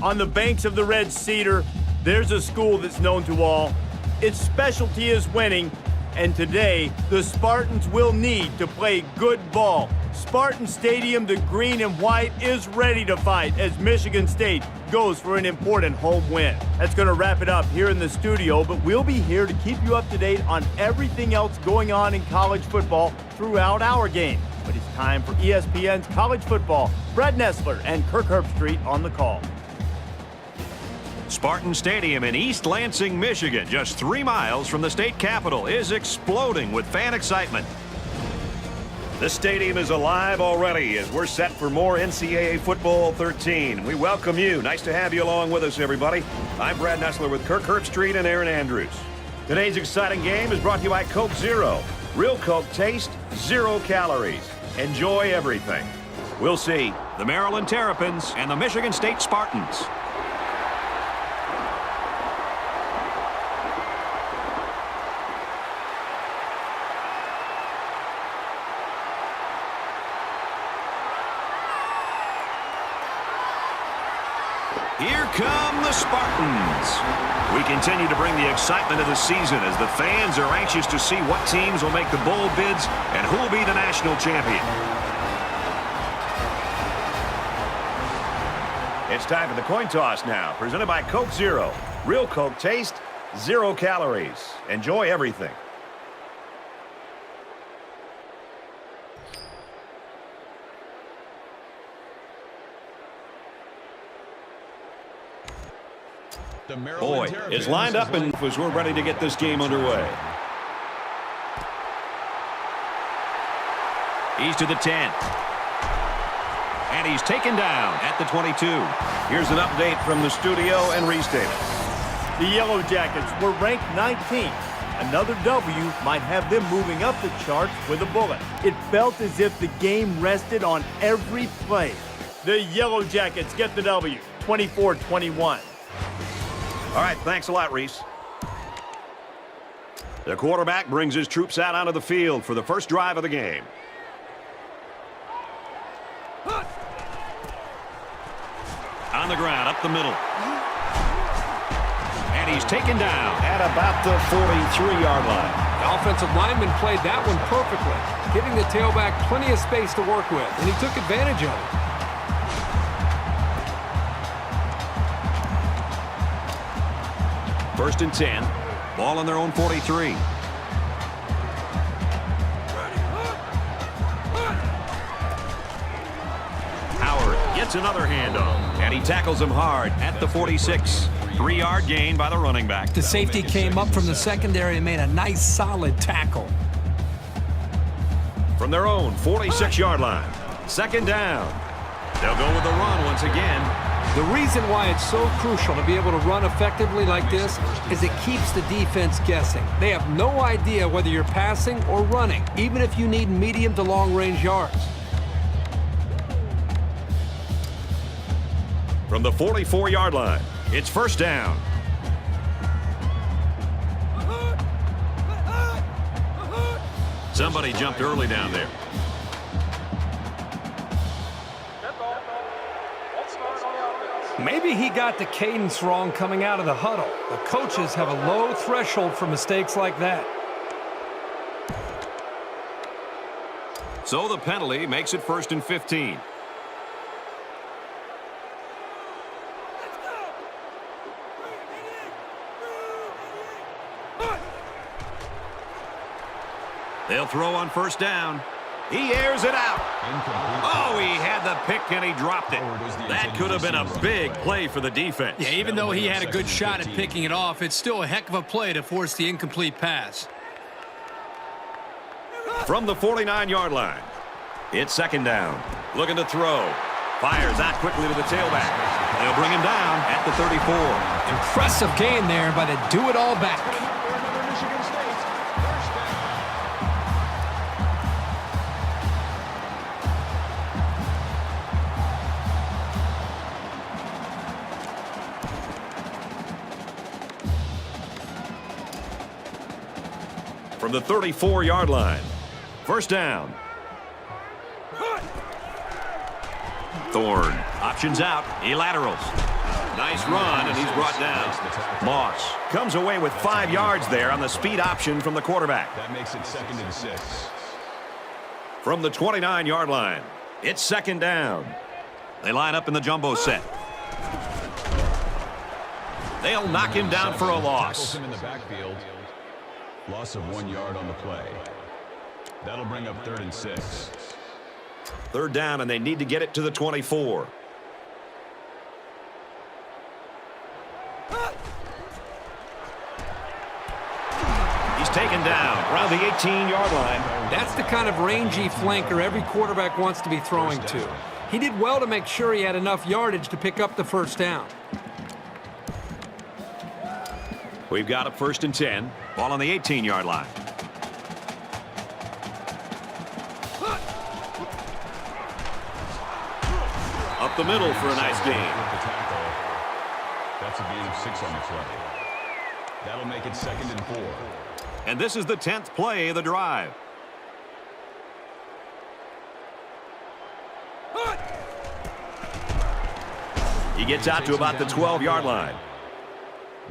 On the banks of the Red Cedar, there's a school that's known to all. Its specialty is winning, and today, the Spartans will need to play good ball. Spartan Stadium, the green and white, is ready to fight as Michigan State goes for an important home win. That's going to wrap it up here in the studio, but we'll be here to keep you up to date on everything else going on in college football throughout our game. But it's time for ESPN's College Football. Brad Nessler and Kirk Herbstreit on the call. Spartan Stadium in East Lansing, Michigan, just 3 miles from the state capitol, is exploding with fan excitement. The stadium is alive already as we're set for more NCAA Football 13. We welcome you. Nice to have you along with us, everybody. I'm Brad Nessler with Kirk Herbstreit and Aaron Andrews. Today's exciting game is brought to you by Coke Zero. Real Coke taste, 0 calories. Enjoy everything. We'll see the Maryland Terrapins and the Michigan State Spartans. Here come the Spartans. We continue to bring the excitement of the season as the fans are anxious to see what teams will make the bowl bids and who will be the national champion. It's time for the coin toss now, presented by Coke Zero. Real Coke taste, 0 calories. Enjoy everything. Boy is lined up and as we're ready to get this game underway. He's to the 10. And he's taken down at the 22. Here's an update from the studio and restatement. The Yellow Jackets were ranked 19th. Another W might have them moving up the charts with a bullet. It felt as if the game rested on every play. The Yellow Jackets get the W, 24-21. All right, thanks a lot, Reese. The quarterback brings his troops out onto the field for the first drive of the game. On the ground, up the middle. And he's taken down at about the 43-yard line. The offensive lineman played that one perfectly, giving the tailback plenty of space to work with, and he took advantage of it. First and 10. Ball on their own 43. Howard gets another handoff, and he tackles him hard at the 46. 3-yard gain by the running back. The safety came up from the secondary and made a nice, solid tackle. From their own 46-yard line. Second down. They'll go with the run once again. The reason why it's so crucial to be able to run effectively like this is it keeps the defense guessing. They have no idea whether you're passing or running, even if you need medium to long-range yards. From the 44-yard line, it's first down. Somebody jumped early down there. Maybe he got the cadence wrong coming out of the huddle. The coaches have a low threshold for mistakes like that. So the penalty makes it first and 15. They'll throw on first down. He airs it out. Oh, he had the pick and he dropped it. That could have been a big play for the defense. Yeah, even though he had a good shot at picking it off, it's still a heck of a play to force the incomplete pass. From the 49-yard line, it's second down. Looking to throw. Fires out quickly to the tailback. They'll bring him down at the 34. Impressive gain there by the do-it-all back. From the 34-yard line. First down. Thorne options out. He laterals. Nice run, and he's brought down. Moss comes away with 5 yards there on the speed option from the quarterback. That makes it 2nd and 6. From the 29-yard line, it's 2nd down. They line up in the jumbo set. They'll knock him down for a loss. Him in the backfield. Loss of 1 yard on the play. That'll bring up 3rd and 6. 3rd down, and they need to get it to the 24. He's taken down around the 18-yard line. That's the kind of rangy flanker every quarterback wants to be throwing to. He did well to make sure he had enough yardage to pick up the 1st down. We've got a 1st and 10. Ball on the 18-yard line. Up the middle for a nice gain. That's a gain of 6 on the play. That'll make it 2nd and 4. And this is the 10th play of the drive. He gets out to about the 12-yard line.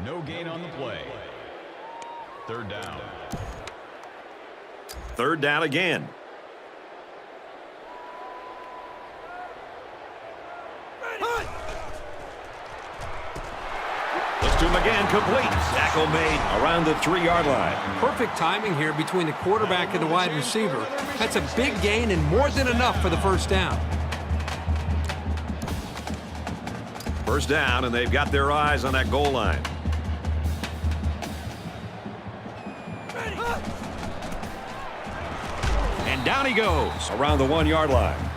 No gain on the play. 3rd down. 3rd down again. Looks to him again, complete. Tackle made around the 3-yard line. Perfect timing here between the quarterback and the wide receiver. That's a big gain and more than enough for the 1st down. 1st down, and they've got their eyes on that goal line. And down he goes around the 1-yard line.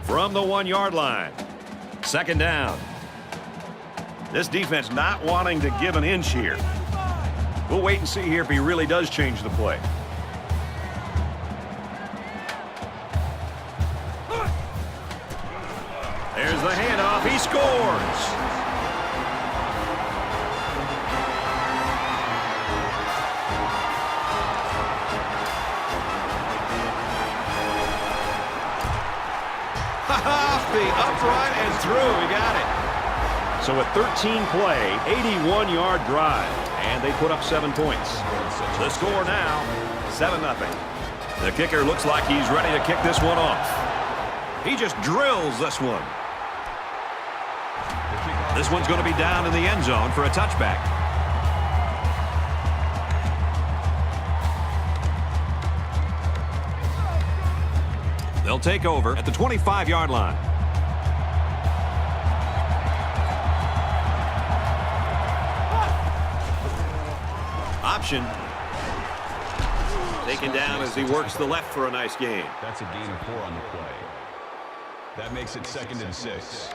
From the 1-yard line. 2nd down. This defense not wanting to give an inch here. We'll wait and see here if he really does change the play. There's the handoff. He scores. Off the upright and through. He got it. So a 13-play, 81-yard drive. And they put up 7 points. The score now, 7-0. The kicker looks like he's ready to kick this one off. He just drills this one. This one's going to be down in the end zone for a touchback. They'll take over at the 25-yard line. Option. Taken down as he works the left for a nice gain. That's a gain of 4 on the play. That makes it 2nd and 6.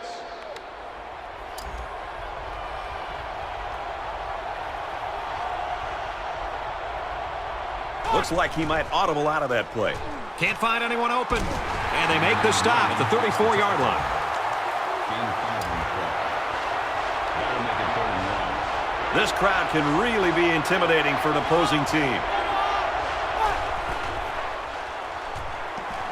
Looks like he might audible out of that play. Can't find anyone open. And they make the stop at the 34-yard line. Gain of 5 on the play. That'll make it 3rd and 1. This crowd can really be intimidating for an opposing team.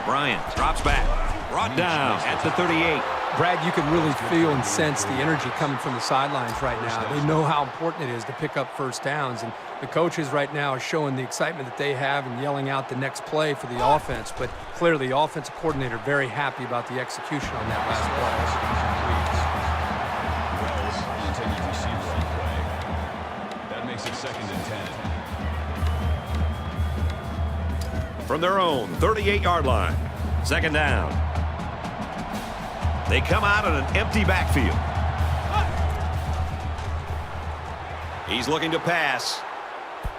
Bryant drops back. Brought down at the 38. Brad, you can really feel and sense the energy coming from the sidelines right now. They know how important it is to pick up 1st downs, and the coaches right now are showing the excitement that they have and yelling out the next play for the offense. But clearly, the offensive coordinator very happy about the execution on that last play. That makes it 2nd and 10. From their own 38-yard line. 2nd down. They come out in an empty backfield. He's looking to pass.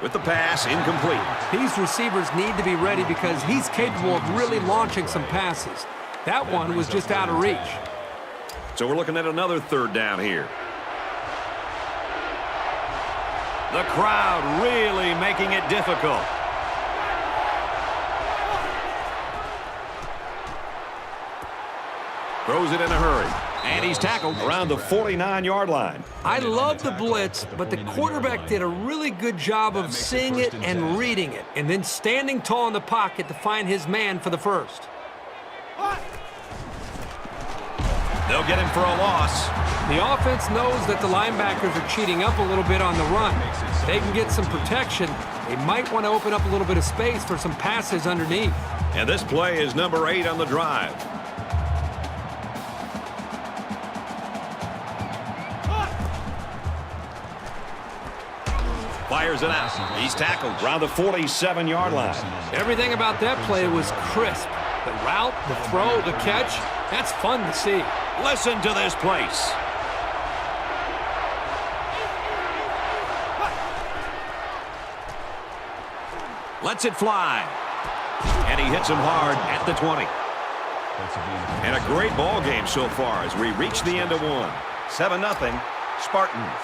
With the pass, incomplete. These receivers need to be ready because he's capable of really launching some passes. That one was just out of reach. So we're looking at another 3rd down here. The crowd really making it difficult. Throws it in a hurry. And he's tackled around the 49-yard line. I love the blitz, but the quarterback did a really good job of seeing it and reading it, and then standing tall in the pocket to find his man for the first. They'll get him for a loss. The offense knows that the linebackers are cheating up a little bit on the run. If they can get some protection, they might want to open up a little bit of space for some passes underneath. And this play is number 8 on the drive. Fires it out. He's tackled around the 47-yard line. Everything about that play was crisp. The route, the throw, the catch, that's fun to see. Listen to this place. Lets it fly. And he hits him hard at the 20. And a great ball game so far as we reach the end of one. 7-0 Spartans.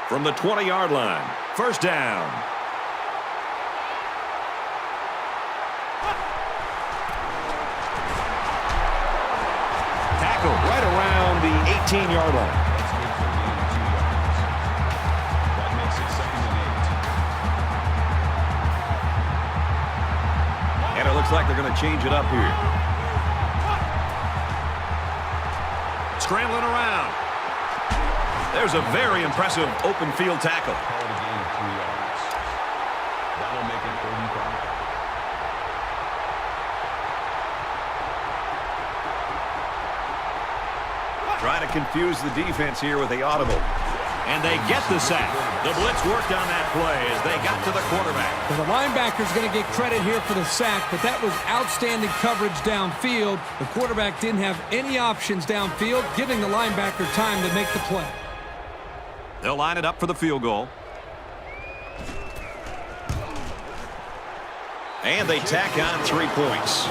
From the 20-yard line, first down. Tackle right around the 18-yard line. That makes it 2nd and 8. And it looks like they're going to change it up here. Scrambling around. There's a very impressive open field tackle. Call it a gain of 3 yards. That'll make it 35. Try to confuse the defense here with the audible. And they get the sack. The blitz worked on that play as they got to the quarterback. Well, the linebacker's going to get credit here for the sack, but that was outstanding coverage downfield. The quarterback didn't have any options downfield, giving the linebacker time to make the play. They'll line it up for the field goal. And they tack on 3 points.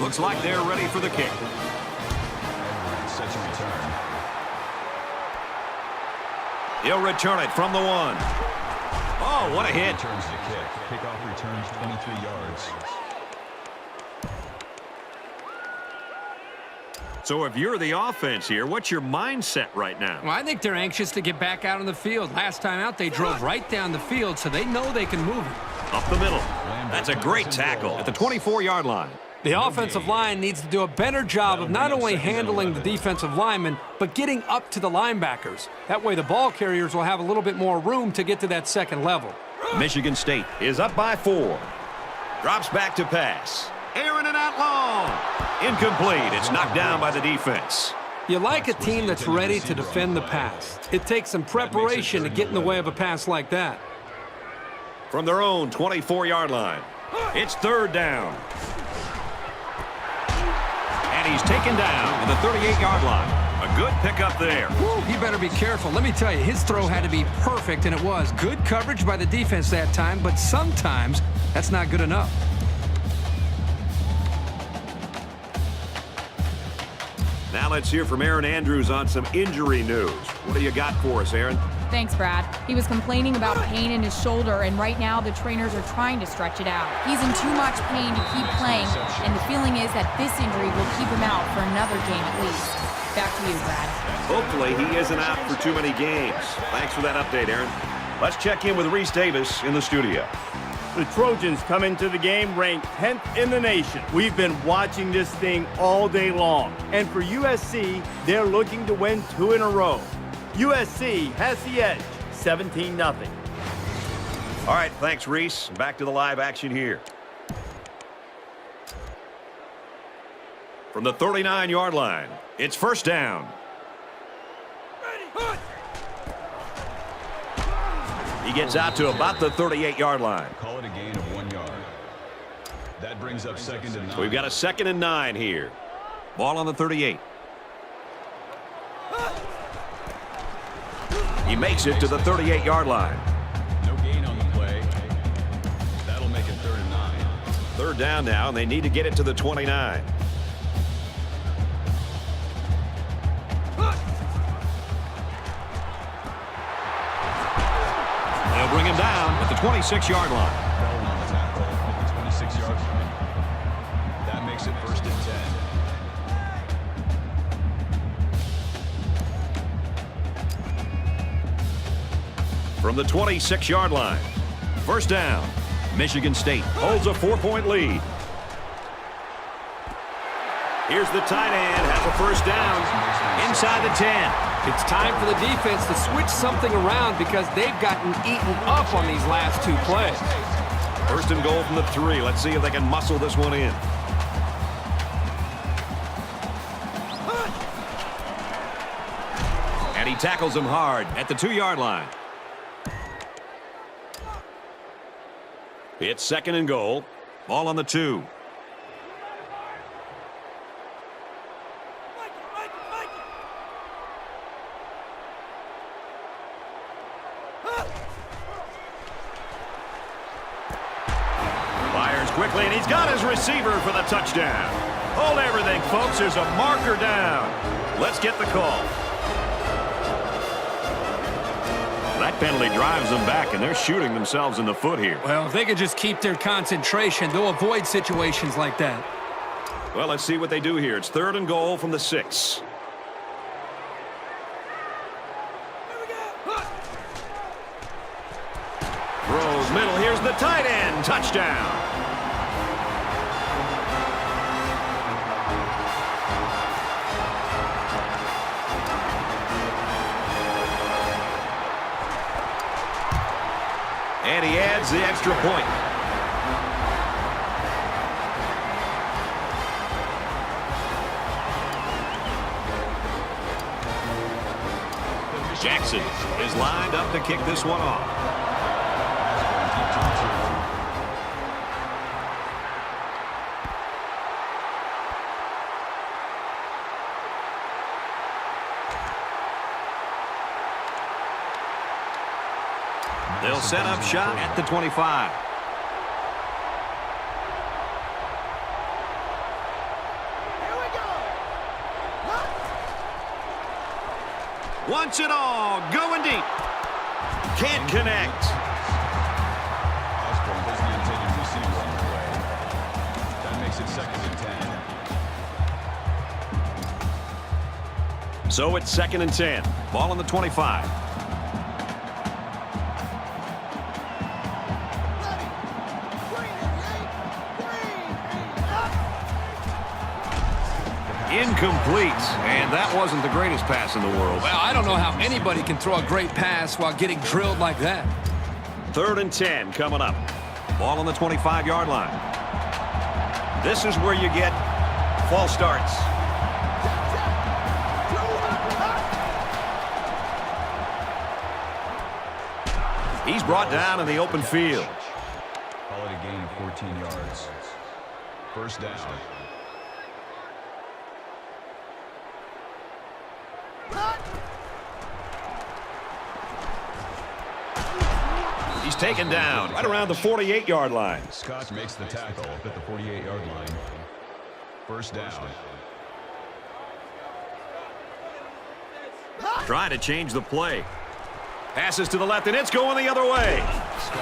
Looks like they're ready for the kick. Such a return. He'll return it from the 1. Oh, what a hit. Returns the kick. Kickoff returns 23 yards. So if you're the offense here, what's your mindset right now? Well, I think they're anxious to get back out on the field. Last time out, they drove right down the field, so they know they can move it. Up the middle. That's a great tackle at the 24-yard line. The offensive line needs to do a better job of not only handling the defensive linemen, but getting up to the linebackers. That way the ball carriers will have a little bit more room to get to that second level. Michigan State is up by 4. Drops back to pass. Airing it out long. Incomplete. It's knocked down by the defense. You like a team that's ready to defend the pass. It takes some preparation to get in the way of a pass like that. From their own 24-yard line, it's 3rd down. And he's taken down at the 38-yard line. A good pickup there. Woo, he better be careful. Let me tell you, his throw had to be perfect, and it was. Good coverage by the defense that time, but sometimes that's not good enough. Now let's hear from Aaron Andrews on some injury news. What do you got for us, Aaron? Thanks, Brad. He was complaining about pain in his shoulder, and right now the trainers are trying to stretch it out. He's in too much pain to keep playing, and the feeling is that this injury will keep him out for another game at least. Back to you, Brad. Hopefully he isn't out for too many games. Thanks for that update, Aaron. Let's check in with Reese Davis in the studio. The Trojans come into the game ranked 10th in the nation. We've been watching this thing all day long. And for USC, they're looking to win 2 in a row. USC has the edge, 17-0. All right, thanks, Reese. Back to the live action here. From the 39-yard line, it's first down. He gets out to about the 38-yard line. Call it a gain of 1 yard. That brings up 2nd and 9. So we've got a 2nd and 9 here. Ball on the 38. He makes it to the 38-yard line. No gain on the play. That'll make it 3rd and 9. 3rd down now, and they need to get it to the 29. They'll bring him down at the 26-yard line. Fell on the tackle. from the 26-yard line. First down. Michigan State holds a 4-point lead. Here's the tight end, has a first down inside the 10. It's time for the defense to switch something around because they've gotten eaten up on these last two plays. First and goal from the 3. Let's see if they can muscle this one in. And he tackles him hard at the 2-yard line. It's second and goal. Ball on the 2. Fires quickly, and he's got his receiver for the touchdown. Hold everything, folks. There's a marker down. Let's get the call. That penalty drives them back, and they're shooting themselves in the foot here. Well, if they could just keep their concentration, they'll avoid situations like that. Well, let's see what they do here. It's third and goal from the 6. Throws middle. Here's the tight end. Touchdown. And he adds the extra point. Jackson is lined up to kick this one off. They'll set up shop at the 25. Wants it all. Going deep. Can't connect. Osborne designated receiver on the way. That makes it second and 10. So it's second and 10. Ball on the 25. Incomplete, and that wasn't the greatest pass in the world. Well, I don't know how anybody can throw a great pass while getting drilled like that. Third and 10 coming up. Ball on the 25-yard line. This is where you get false starts. He's brought down in the open field. Call it a gain of 14 yards. First down. He's taken down right around the 48-yard line. Scott makes the tackle at the 48-yard line. First down. Trying to change the play. Passes to the left, and it's going the other way.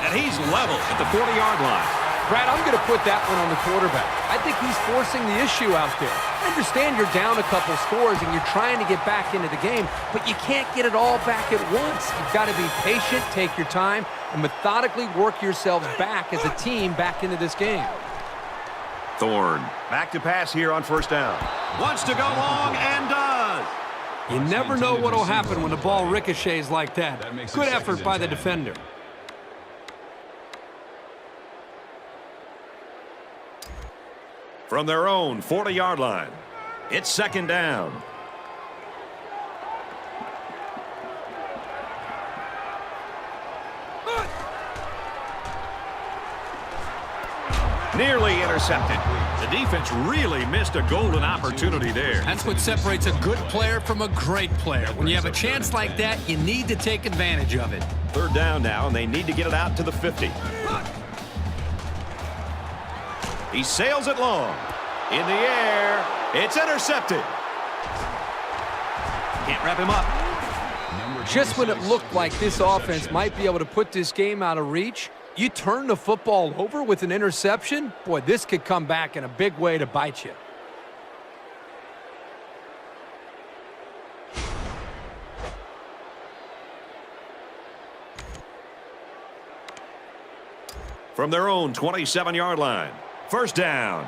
And he's level at the 40-yard line. Brad, I'm going to put that one on the quarterback. I think he's forcing the issue out there. I understand you're down a couple scores and you're trying to get back into the game, but you can't get it all back at once. You've got to be patient, take your time, and methodically work yourselves back as a team back into this game. Thorne back to pass here on first down. Wants to go long and does. You never know what will happen when the ball ricochets like that. Good effort by the defender. From their own 40-yard line, it's second down. Nearly intercepted. The defense really missed a golden opportunity there. That's what separates a good player from a great player. When you have a chance like that, you need to take advantage of it. Third down now, and they need to get it out to the 50. He sails it long. In the air. It's intercepted. Can't wrap him up. Just when it looked like this offense might be able to put this game out of reach, you turn the football over with an interception? Boy, this could come back in a big way to bite you. From their own 27-yard line. First down.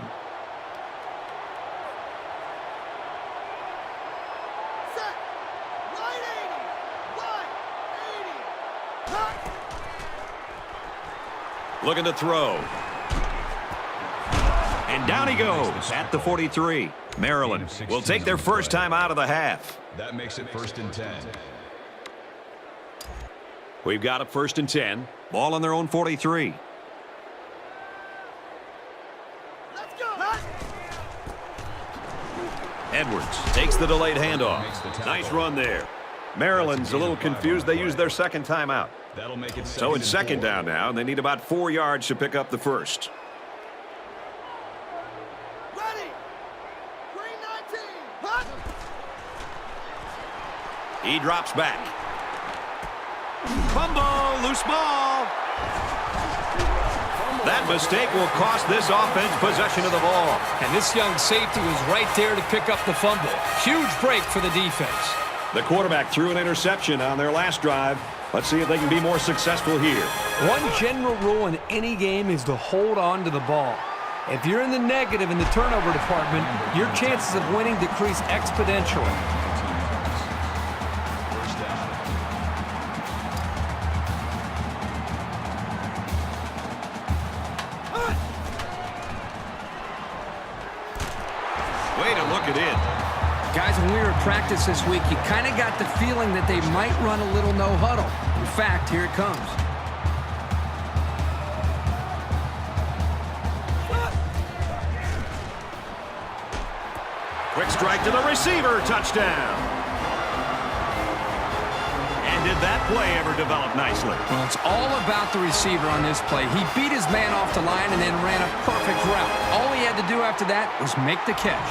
Set. Right 80. Looking to throw. And down he goes at the 43. Maryland will take their first time out of the half. That makes it 1st and 10. We've got a 1st and 10. Ball on their own 43. Let's go. Edwards takes the delayed handoff. Nice run there. Maryland's a little confused. They used their second timeout. That'll make it So it's second and 4. down now, and they need about 4 yards to pick up the first. Ready. Green 19. Hut. He drops back. Fumble, loose ball. That mistake will cost this offense possession of the ball. And this young safety was right there to pick up the fumble. Huge break for the defense. The quarterback threw an interception on their last drive. Let's see if they can be more successful here. One general rule in any game is to hold on to the ball. If you're in the negative in the turnover department, your chances of winning decrease exponentially. First down. Way to look it in. Guys, when we were at practice this week, you kind of got the feeling that they might run a little no huddle. In fact, here it comes. Quick strike to the receiver. Touchdown. And did that play ever develop nicely? Well, it's all about the receiver on this play. He beat his man off the line and then ran a perfect route. All he had to do after that was make the catch.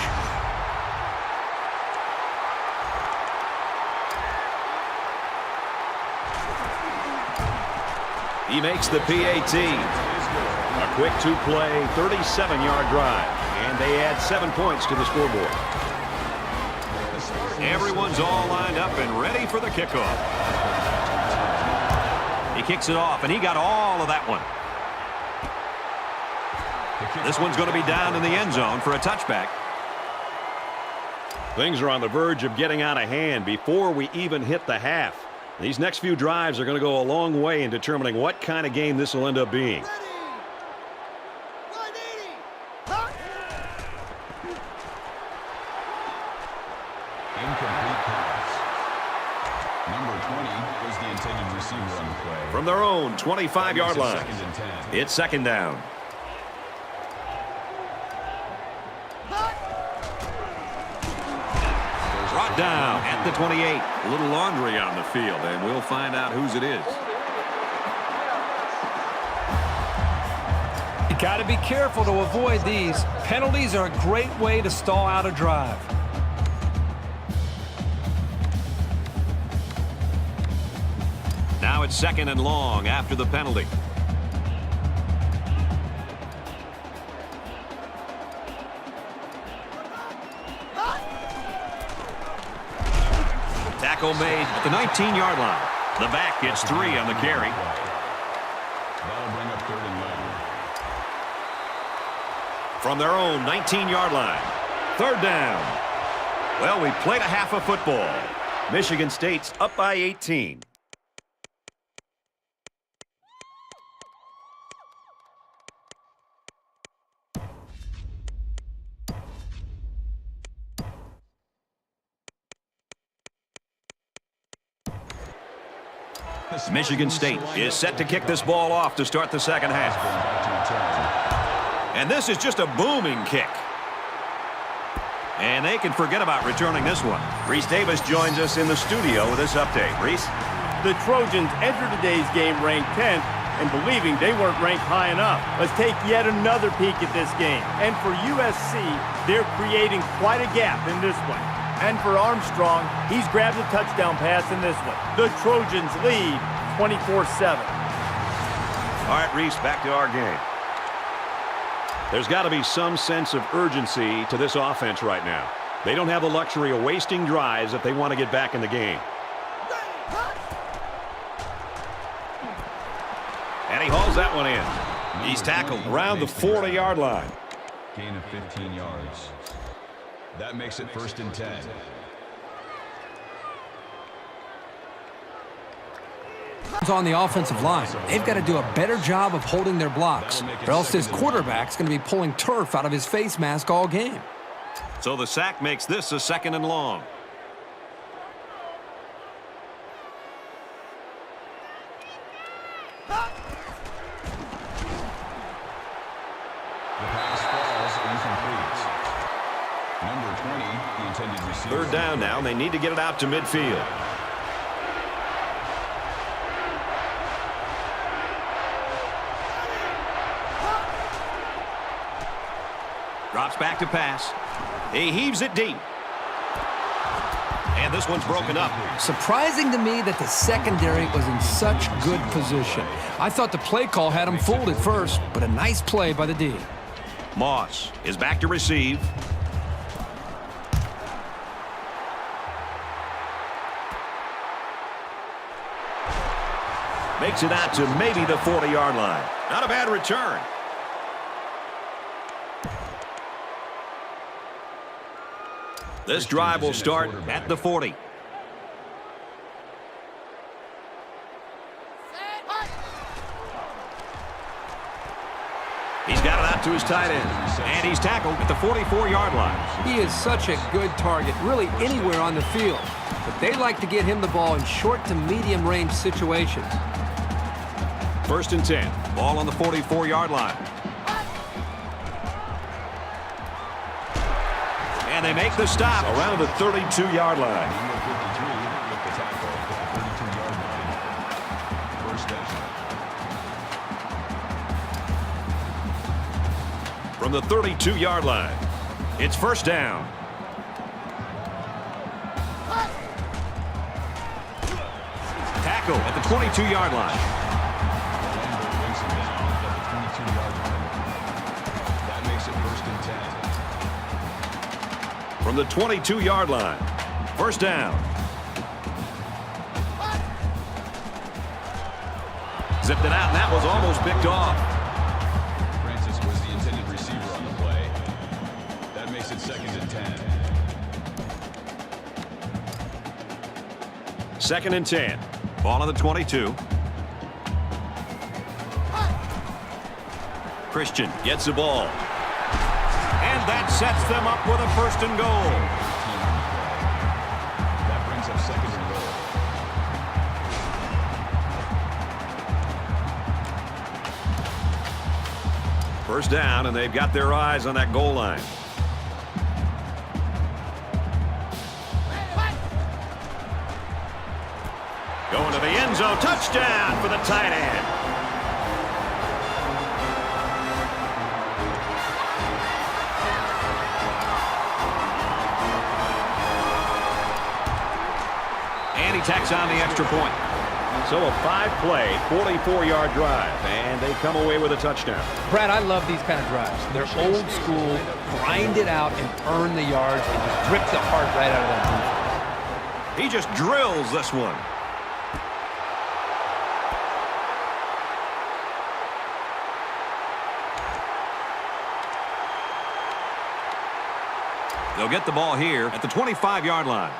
He makes the PAT. A quick two-play, 37-yard drive. And they add 7 points to the scoreboard. Everyone's all lined up and ready for the kickoff. He kicks it off, and he got all of that one. This one's going to be down in the end zone for a touchback. Things are on the verge of getting out of hand before we even hit the half. These next few drives are going to go a long way in determining what kind of game this will end up being. Ready. 180. Hut. Incomplete pass. Number 20 was the intended receiver on the play. From their own 25-yard line. 2nd and 10. It's second down. Hut. Brought down at the 28. A little laundry on the field, and we'll find out whose it is. You got to be careful to avoid these. Penalties are a great way to stall out a drive. Now it's second and long after the penalty. Tackle made at the 19-yard line. The back gets 3 on the carry. That'll bring up 3rd and 11. From their own 19-yard line. Third down. Well, we played a half of football. Michigan State's up by 18. Michigan State is set to kick this ball off to start the second half. And this is just a booming kick. And they can forget about returning this one. Reese Davis joins us in the studio with this update. Reese? The Trojans entered today's game ranked 10th and believing they weren't ranked high enough. Let's take yet another peek at this game. And for USC, they're creating quite a gap in this one. And for Armstrong, he's grabbed a touchdown pass in this one. The Trojans lead 24-7. All right, Reese, back to our game. There's got to be some sense of urgency to this offense right now. They don't have the luxury of wasting drives if they want to get back in the game. And he hauls that one in. He's tackled around the 40-yard line. Gain of 15 yards. That makes it 1st and 10. On the offensive line, they've got to do a better job of holding their blocks, or else this quarterback's going to be pulling turf out of his face mask all game. So the sack makes this a 2nd and long. The pass falls incomplete. Number 20, the intended receiver. 3rd down now, and they need to get it out to midfield. Drops back to pass. He heaves it deep. And this one's broken up. Surprising to me that the secondary was in such good position. I thought the play call had him fooled at first, but a nice play by the D. Moss is back to receive. Makes it out to maybe the 40-yard line. Not a bad return. This drive will start at the 40. He's got it out to his tight end. And he's tackled at the 44-yard line. He is such a good target, really anywhere on the field. But they like to get him the ball in short to medium range situations. 1st and 10. Ball on the 44-yard line. And they make the stop around the 32-yard line. Number 53 with the tackle at the 32-yard line. 1st down. From the 32-yard line, it's 1st down. Tackle at the 22-yard line. Lambert brings him down at the 22-yard line. That makes it 1st and 10. From the 22-yard line, 1st down. Zipped it out, and that was almost picked off. Francis was the intended receiver on the play. That makes it 2nd and 10. 2nd and 10. Ball on the 22. Christian gets the ball. And that sets them up with a 1st and goal. That brings up 2nd and goal. 1st down, and they've got their eyes on that goal line. Going to the end zone. Touchdown for the tight end. And he tacks on the extra point. So a 5-play, 44-yard drive, and they come away with a touchdown. Brad, I love these kind of drives. They're old school, grind it out and earn the yards and just rip the heart right out of that defense. He just drills this one. They'll get the ball here at the 25-yard line.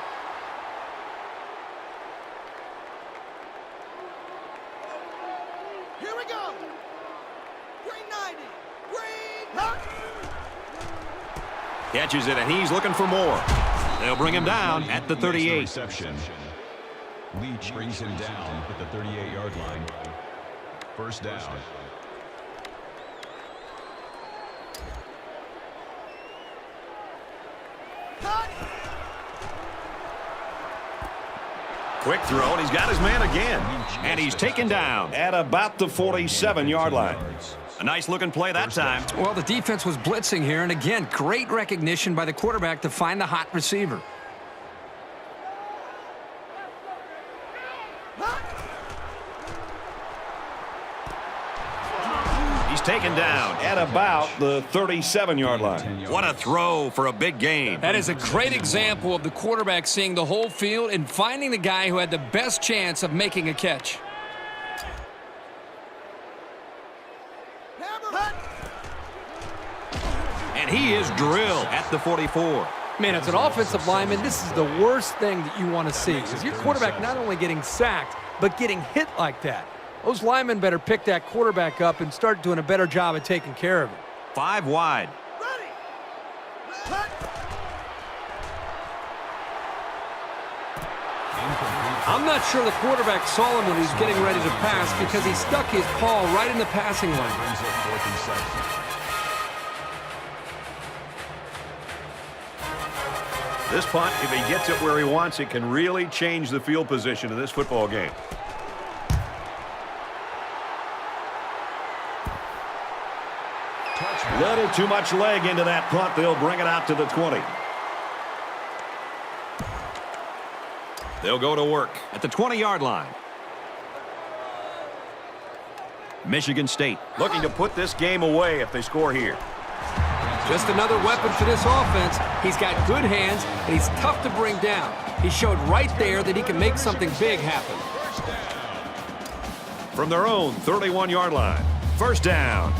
Here we go. Green 90. Green 90. Catches it, and he's looking for more. They'll bring him down at the 38. Reception. Leach brings him down at the 38-yard line. 1st down. Cut. Quick throw, and he's got his man again. And he's taken down at about the 47-yard line. A nice-looking play that time. Well, the defense was blitzing here, and again, great recognition by the quarterback to find the hot receiver. He's taken down at about the 37-yard line. What a throw for a big gain. That is a great example of the quarterback seeing the whole field and finding the guy who had the best chance of making a catch. Hammer he is drilled at the 44. Man, as an offensive lineman, this is the worst thing that you want to see. Is your quarterback not only getting sacked, but getting hit like that. Those linemen better pick that quarterback up and start doing a better job of taking care of him. 5 wide. Ready. Cut. I'm not sure the quarterback saw him when he was getting ready to pass because he stuck his paw right in the passing lane. This punt, if he gets it where he wants, it can really change the field position in this football game. Little too much leg into that punt. They'll bring it out to the 20. They'll go to work at the 20-yard line. Michigan State looking to put this game away if they score here. Just another weapon for this offense. He's got good hands, and he's tough to bring down. He showed right there that he can make something big happen. From their own 31-yard line. First down.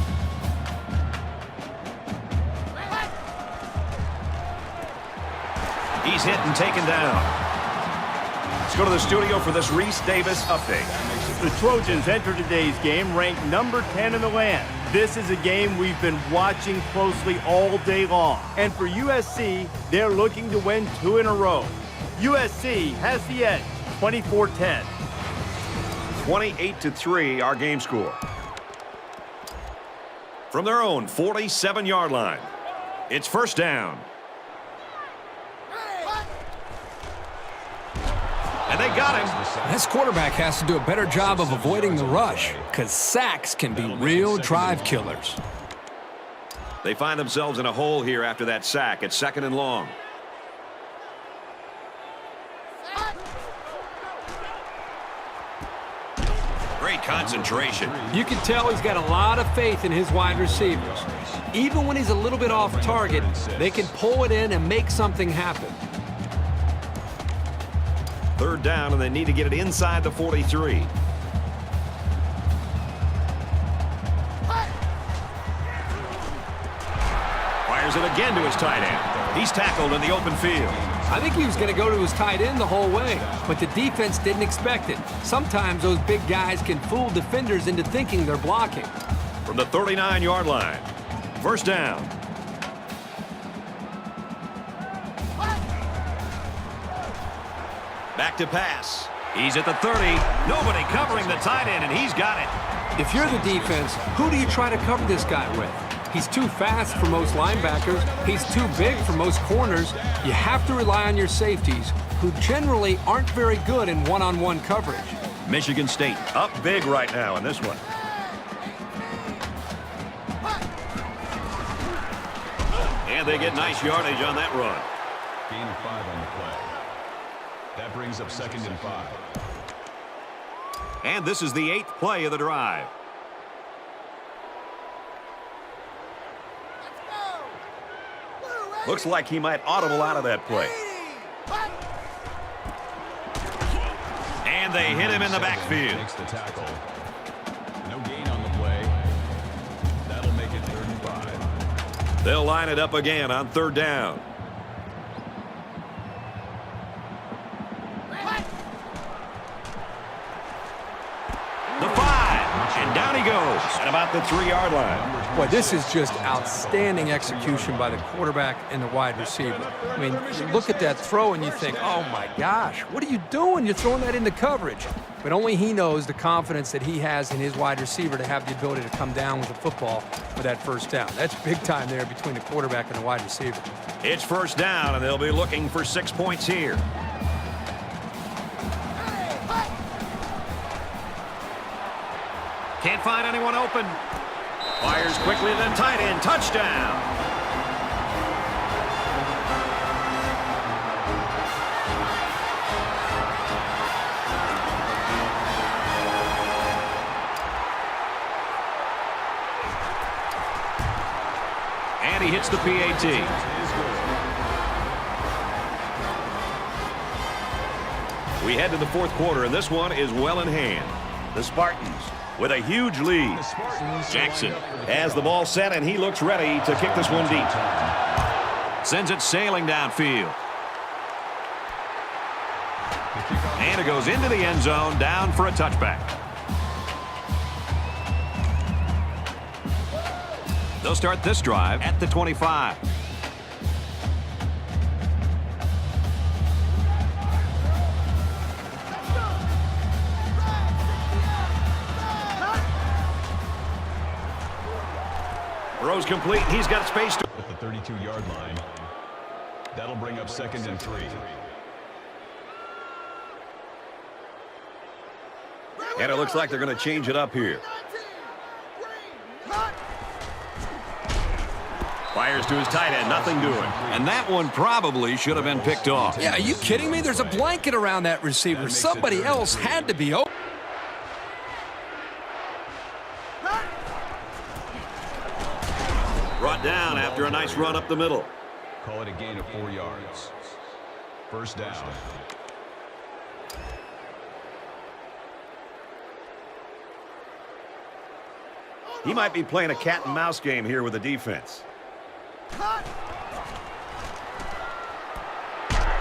He's hit and taken down. Let's go to the studio for this Reese Davis update. The Trojans enter today's game ranked number 10 in the land. This is a game we've been watching closely all day long. And for USC, they're looking to win 2 in a row. USC has the edge, 24-10. 28-3, our game score. From their own 47-yard line, it's first down. And they got him. This quarterback has to do a better job of avoiding the rush because sacks can be real drive killers. They find themselves in a hole here after that sack. It's 2nd and long. Great concentration. You can tell he's got a lot of faith in his wide receivers. Even when he's a little bit off target, they can pull it in and make something happen. 3rd down, and they need to get it inside the 43. Fires it again to his tight end. He's tackled in the open field. I think he was going to go to his tight end the whole way, but the defense didn't expect it. Sometimes those big guys can fool defenders into thinking they're blocking. From the 39-yard line, first down. Back to pass. He's at the 30. Nobody covering the tight end, and he's got it. If you're the defense, who do you try to cover this guy with? He's too fast for most linebackers. He's too big for most corners. You have to rely on your safeties, who generally aren't very good in one-on-one coverage. Michigan State up big right now in this one. And they get nice yardage on that run. Gain of 5 on the play. That brings up 2nd and 5. And this is the 8th play of the drive. Looks like he might audible out of that play. And they hit him in the backfield. Makes the tackle. No gain on the play. That'll make it 3rd and 5. They'll line it up again on 3rd down. The 5, and down he goes at about the 3-yard line. Boy, this is just outstanding execution by the quarterback and the wide receiver. I mean, you look at that throw and you think, oh my gosh, what are you doing? You're throwing that into coverage. But only he knows the confidence that he has in his wide receiver to have the ability to come down with the football for that first down. That's big time there between the quarterback and the wide receiver. It's first down, and they'll be looking for 6 points here. Can't find anyone open. Fires quickly to the tight end. Touchdown. And he hits the PAT. We head to the 4th quarter, and this one is well in hand. The Spartans with a huge lead. Jackson has the ball set, and he looks ready to kick this one deep. Sends it sailing downfield. And it goes into the end zone, down for a touchback. They'll start this drive at the 25. Throws complete. He's got space to... At the 32-yard line. That'll bring up 2nd and 3. And it looks like they're going to change it up here. Fires to his tight end, nothing doing. And that one probably should have been picked off. Yeah, are you kidding me? There's a blanket around that receiver. Somebody else had to be open. Brought down after a nice run up the middle. Call it a gain of 4 yards. First down. He might be playing a cat and mouse game here with the defense.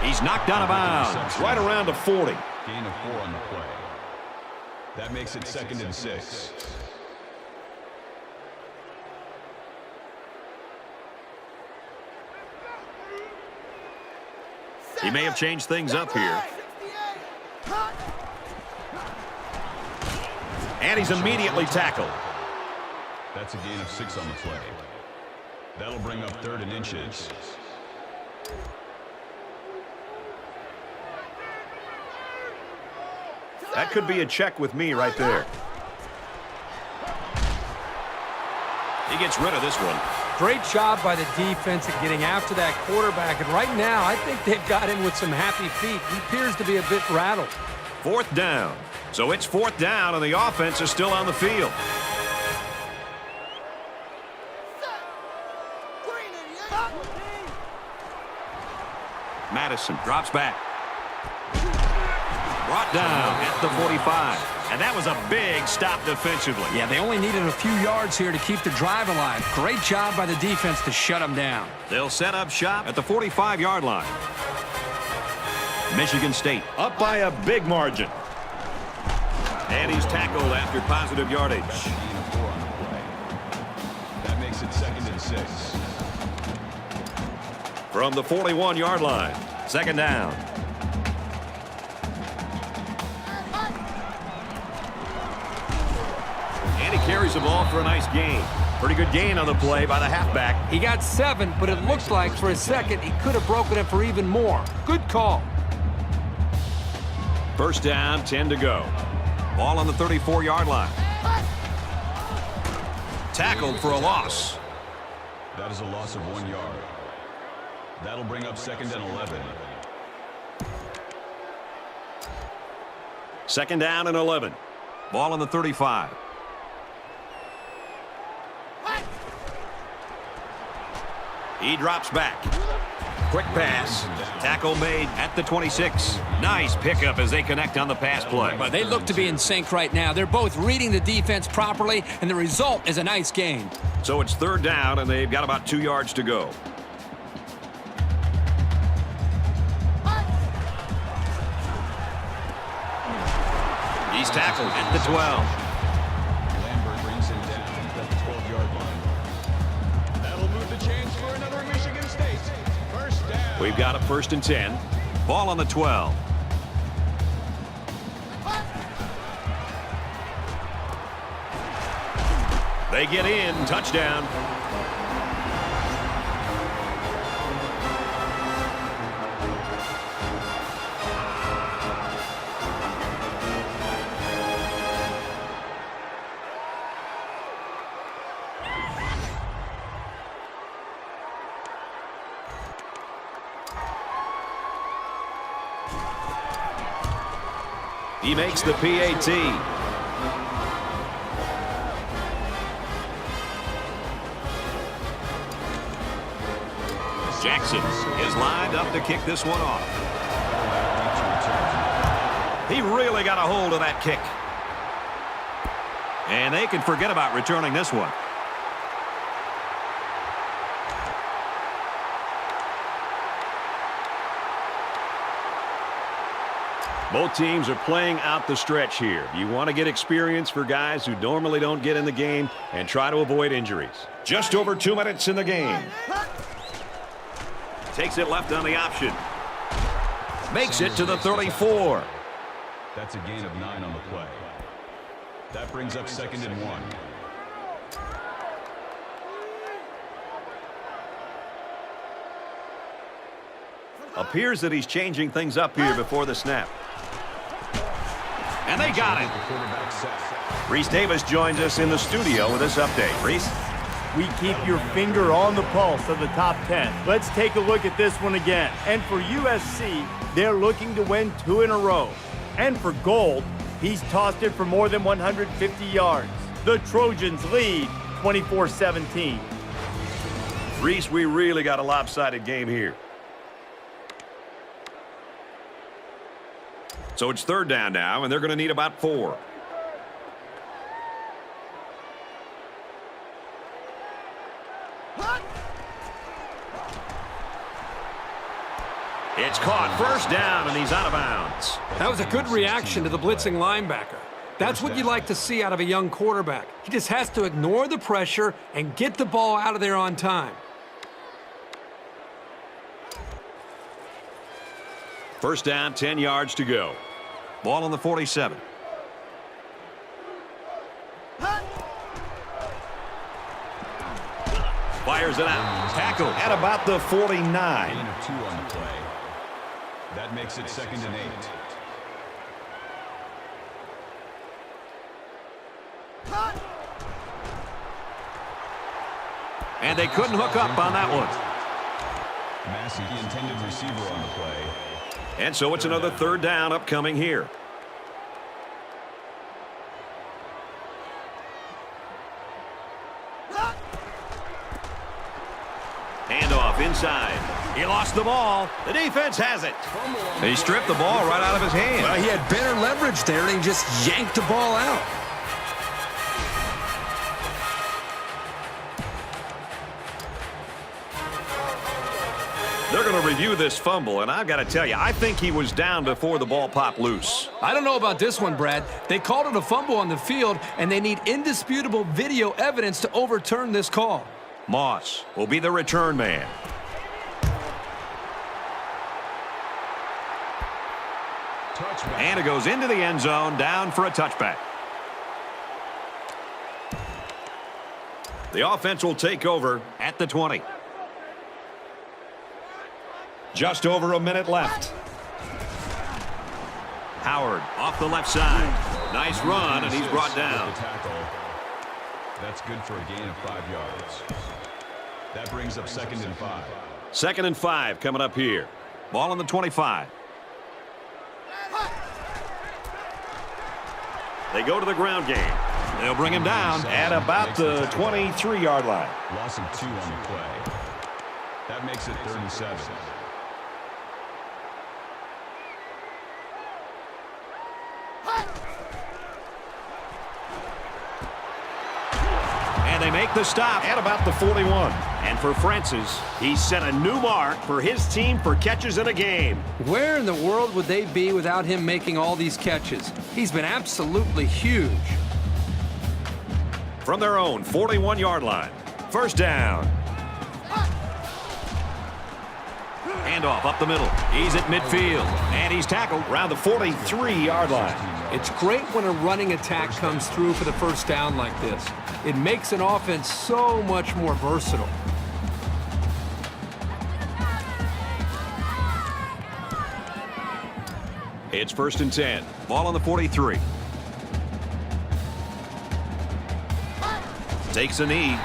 He's knocked out of bounds. Right around the 40. Gain of 4 on the play. That makes it 2nd and 6. He may have changed things up here. And he's immediately tackled. That's a gain of 6 on the play. That'll bring up 3rd and inches. That could be a check with me right there. He gets rid of this one. Great job by the defense at getting after that quarterback. And right now, I think they've got him with some happy feet. He appears to be a bit rattled. 4th down. So it's 4th down, and the offense is still on the field. Madison drops back. Brought down at the 45. And that was a big stop defensively. Yeah, they only needed a few yards here to keep the drive alive. Great job by the defense to shut them down. They'll set up shop at the 45-yard line. Michigan State up by a big margin. And he's tackled after positive yardage. Gain of 4 on the play. That makes it 2nd and 6. From the 41-yard line, 2nd down. And he carries the ball for a nice gain. Pretty good gain on the play by the halfback. He got 7, but it looks like for a second he could have broken it for even more. Good call. First down, 10 to go. Ball on the 34-yard line. Tackled for a loss. That is a loss of 1 yard. That'll bring up 2nd and 11. 2nd down and 11. Ball on the 35. He drops back. Quick pass. Tackle made at the 26. Nice pickup as they connect on the pass play. But they look to be in sync right now. They're both reading the defense properly, and the result is a nice gain. So it's 3rd down, and they've got about 2 yards to go. He's tackled at the 12. Lambert brings him down at the 12-yard line. That'll move the chains for another Michigan State. First down. We've got a 1st and 10. Ball on the 12. They get in. Touchdown. He makes the PAT. Jackson is lined up to kick this one off. He really got a hold of that kick. And they can forget about returning this one. Both teams are playing out the stretch here. You want to get experience for guys who normally don't get in the game and try to avoid injuries. Just over 2 minutes in the game. Takes it left on the option. Makes it to the 34. That's a gain of 9 on the play. That brings up 2nd and 1. Appears that he's changing things up here before the snap. And they got it. Reese Davis joins us in the studio with this update. Reese? We keep your finger on the pulse of the top 10. Let's take a look at this one again. And for USC, they're looking to win 2 in a row. And for Gold, he's tossed it for more than 150 yards. The Trojans lead 24-17. Reese, we really got a lopsided game here. So it's 3rd down now, and they're going to need about 4. It's caught. 1st down, and he's out of bounds. That was a good reaction to the blitzing linebacker. That's what you like to see out of a young quarterback. He just has to ignore the pressure and get the ball out of there on time. 1st down, 10 yards to go. Ball on the 47. Fires it out. Tackle at about the 49. Gain of 2 on the play. That makes it 2nd and 8. And they couldn't hook up on that one. Massey, the intended receiver on the play. And so it's another 3rd down upcoming here. Handoff inside. He lost the ball. The defense has it. He stripped the ball right out of his hand. Well, he had better leverage there, and he just yanked the ball out. They're going to review this fumble, and I've got to tell you, I think he was down before the ball popped loose. I don't know about this one, Brad. They called it a fumble on the field, and they need indisputable video evidence to overturn this call. Moss will be the return man. Touchback. And it goes into the end zone, down for a touchback. The offense will take over at the 20. Just over a minute left. Howard off the left side. Nice run, and he's brought down. That's good for a gain of 5 yards. That brings up 2nd and 5. 2nd and 5 coming up here. Ball on the 25. They go to the ground game. They'll bring him down at about the 23-yard line. Loss of 2 on the play. That makes it 3rd and 7. And they make the stop at about the 41. And for Francis, he set a new mark for his team for catches in a game. Where in the world would they be without him making all these catches? He's been absolutely huge. From their own 41-yard line. 1st down. Handoff up the middle. He's at midfield. And he's tackled around the 43-yard line. It's great when a running attack comes through for the 1st down like this. It makes an offense so much more versatile. It's 1st and 10. Ball on the 43. Takes a knee.